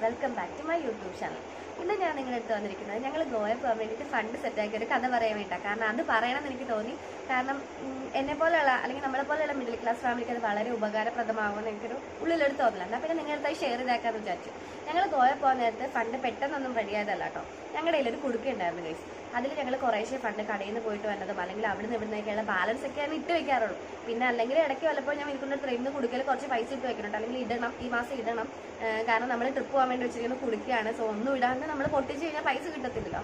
Welcome back to my YouTube channel. ഇന്ന് ഞാൻ നിങ്ങളുടെ അടുത്ത് വന്നിരിക്കുന്നത് ഞങ്ങൾ ഗോവ പോകാൻ വേണ്ടിയിട്ട് ഫണ്ട് സെറ്റാക്കിയ ഒരു കഥ പറയാൻ വേണ്ടിയിട്ടാണ്. കാരണം അത് പറയണമെന്ന് എനിക്ക് തോന്നി. കാരണം എന്നെ പോലെയുള്ള അല്ലെങ്കിൽ നമ്മളെ പോലെയുള്ള മിഡിൽ ക്ലാസ് ഫാമിലിക്ക് അത് വളരെ ഉപകാരപ്രദമാകുമെന്ന് എനിക്കൊരു ഉള്ളിലൊരു തോന്നലാണ്. എന്നാൽ പിന്നെ നിങ്ങളുടെ അടുത്ത് ഷെയർ ചെയ്താക്കാമെന്ന് വിചാരിച്ചു. ഞങ്ങൾ ഗോവ പോകാൻ നേരത്തെ ഫണ്ട് പെട്ടെന്നൊന്നും റെഡിയായതല്ല കേട്ടോ. ഞങ്ങളുടെ കയ്യിലൊരു കുടുക്കുണ്ടായിരുന്നു ഗൈസ്. അതിൽ ഞങ്ങൾ കുറേശ്ശേ ഫണ്ട് കടയിൽ നിന്ന് പോയിട്ട് വന്നതും അല്ലെങ്കിൽ അവിടെ നിന്ന് ഇവിടുന്നേക്കുള്ള ബാലൻസ് ഒക്കെയാണ് ഇട്ട് വെക്കാറുള്ളൂ. പിന്നെ അല്ലെങ്കിൽ ഇടയ്ക്ക് വല്ലപ്പോൾ ഞാൻ എനിക്കൊണ്ട് ട്രെയിനിൽ നിന്ന് കുടുക്കൽ കുറച്ച് പൈസ ഇട്ട് വെക്കുന്നുണ്ട്, അല്ലെങ്കിൽ ഇടണം, ഈ മാസം ഇടണം. കാരണം നമ്മൾ ട്രിപ്പ് പോകാൻ വേണ്ടി വെച്ചിരിക്കുന്നത് കുടുക്കുകയാണ്. സോ ഒന്നും ഇടാണ്ട് നമ്മൾ പൊട്ടിച്ച് കഴിഞ്ഞാൽ പൈസ കിട്ടത്തില്ലല്ലോ.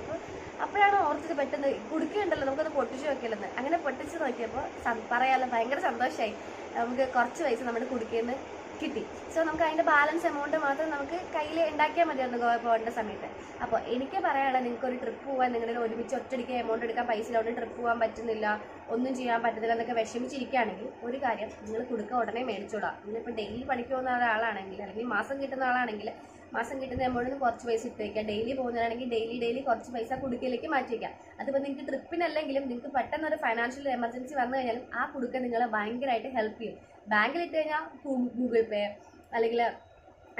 അപ്പോഴാണ് ഓർത്തത് പെട്ടെന്ന് കുടുക്കുകയുണ്ടല്ലോ, നമുക്കത് പൊട്ടിച്ച് വെക്കില്ലെന്ന്. അങ്ങനെ പൊട്ടിച്ച് നോക്കിയപ്പോൾ പറയാമല്ലോ, ഭയങ്കര സന്തോഷമായി. നമുക്ക് കുറച്ച് പൈസ നമ്മുടെ കുടുക്കിയെന്ന് കിട്ടി. സോ നമുക്ക് അതിൻ്റെ ബാലൻസ് എമൗണ്ട് മാത്രം നമുക്ക് കയ്യിൽ ഉണ്ടാക്കിയാൽ മതിയായിരുന്നു ഗോവ പോകേണ്ട സമയത്ത്. അപ്പോൾ എനിക്ക് പറയാനുള്ളത്, നിങ്ങൾക്ക് ഒരു ട്രിപ്പ് പോകാൻ നിങ്ങളിൽ ഒരുമിച്ച് ഒറ്റയടിക്ക് എമൗണ്ട് എടുക്കാൻ പൈസ ഇല്ലാണ്ട് ട്രിപ്പ് പോകാൻ പറ്റുന്നില്ല, ഒന്നും ചെയ്യാൻ പറ്റുന്നില്ല എന്നൊക്കെ വിഷമിച്ചിരിക്കുകയാണെങ്കിൽ ഒരു കാര്യം, നിങ്ങൾ കുടുക്ക ഉടനെ മേടിച്ചോളാം. നിങ്ങളിപ്പോൾ ഡെയിലി പണിക്ക് പോകുന്ന ഒരാളാണെങ്കിൽ അല്ലെങ്കിൽ മാസം കിട്ടുന്ന ആളാണെങ്കിൽ മാസം കിട്ടുന്ന എമൗണ്ടിൽ കുറച്ച് പൈസ ഇട്ട് വയ്ക്കുക. ഡെയിലി പോകുന്നതാണെങ്കിൽ ഡെയിലി കുറച്ച് പൈസ കുടുക്കയിലേക്ക് മാറ്റി വയ്ക്കുക. അതിപ്പോൾ നിങ്ങൾക്ക് ട്രിപ്പിനല്ലെങ്കിലും നിങ്ങൾക്ക് പെട്ടെന്നൊരു ഫൈനാൻഷ്യൽ എമർജൻസി വന്നു കഴിഞ്ഞാലും ആ കുടുക്ക നിങ്ങളെ ഭയങ്കരമായിട്ട് ഹെൽപ്പ് ചെയ്യും. ബാങ്കിൽ ഇട്ട് കഴിഞ്ഞാൽ ഗൂഗിൾ പേ അല്ലെങ്കിൽ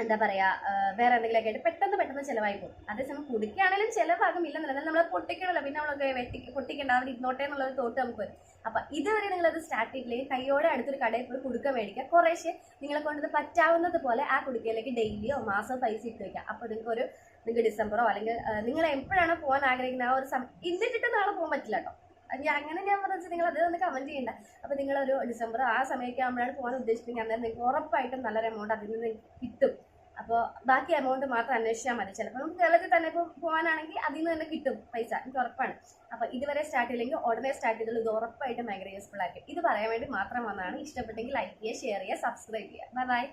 എന്താ പറയുക, വേറെ എന്തെങ്കിലുമൊക്കെ ആയിട്ട് പെട്ടെന്ന് ചിലവായി പോകും. അതേസമയം കുടുക്കുകയാണെങ്കിലും ചിലവാകും, ഇല്ലെന്നല്ല, നമ്മൾ പൊട്ടിക്കണമല്ലോ, പിന്നെ നമ്മളൊക്കെ പൊട്ടിക്കേണ്ട, അവിടെ ഇരുന്നോട്ടെ എന്നുള്ളൊരു തോട്ട് നമുക്ക് വരും. അപ്പം ഇതുവരെ നിങ്ങളത് സ്റ്റാർട്ട് ചെയ്തില്ലെങ്കിൽ കൈയോടെ അടുത്തൊരു കടയിൽ പോയി കുടുക്ക മേടിക്കുക. കുറേശ്ശെ നിങ്ങളെ കൊണ്ടത് പറ്റാവുന്നത് പോലെ ആ കുടുക്കയിലേക്ക് ഡെയിലിയോ മാസമോ പൈസ ഇട്ട് വയ്ക്കുക. അപ്പോൾ നിങ്ങൾക്ക് ഡിസംബറോ അല്ലെങ്കിൽ നിങ്ങൾ എപ്പോഴാണോ പോകാൻ ആഗ്രഹിക്കുന്ന ആ ഒരു സമയം ഇന്നിട്ടിട്ട് നാളെ പോകാൻ പറ്റില്ല കേട്ടോ. ഞാൻ പറഞ്ഞാൽ നിങ്ങൾ അത് ഒന്ന് കമൻറ്റ് ചെയ്യണ്ട. അപ്പോൾ നിങ്ങളൊരു ഡിസംബർ ആ സമയമൊക്കെ ആകുമ്പോഴാണ് പോകാൻ ഉദ്ദേശിക്കുന്നത്, അന്നേരം നിങ്ങൾക്ക് ഉറപ്പായിട്ടും നല്ലൊരു എമൗണ്ട് അതിൽ നിന്ന് കിട്ടും. അപ്പോൾ ബാക്കി എമൗണ്ട് മാത്രം അന്വേഷിച്ചാൽ മതി. ചിലപ്പോൾ നമുക്ക് കേരളത്തിൽ തന്നെ ഇപ്പോൾ പോകാനാണെങ്കിൽ അതിൽ നിന്ന് തന്നെ കിട്ടും പൈസ, എനിക്ക് ഉറപ്പാണ്. അപ്പോൾ ഇതുവരെ സ്റ്റാർട്ട് ചെയ്യില്ലെങ്കിൽ ഉടനെ സ്റ്റാർട്ട് ചെയ്തുള്ളൂ. ഇത് ഉറപ്പായിട്ടും ഭയങ്കര യൂസ്ഫുൾ ആയിരിക്കും. ഇത് പറയാൻ വേണ്ടി മാത്രം വന്നതാണ്. ഇഷ്ടപ്പെട്ടെങ്കിൽ ലൈക്ക് ചെയ്യുക, ഷെയർ ചെയ്യുക, സബ്സ്ക്രൈബ് ചെയ്യുക. ബൈ.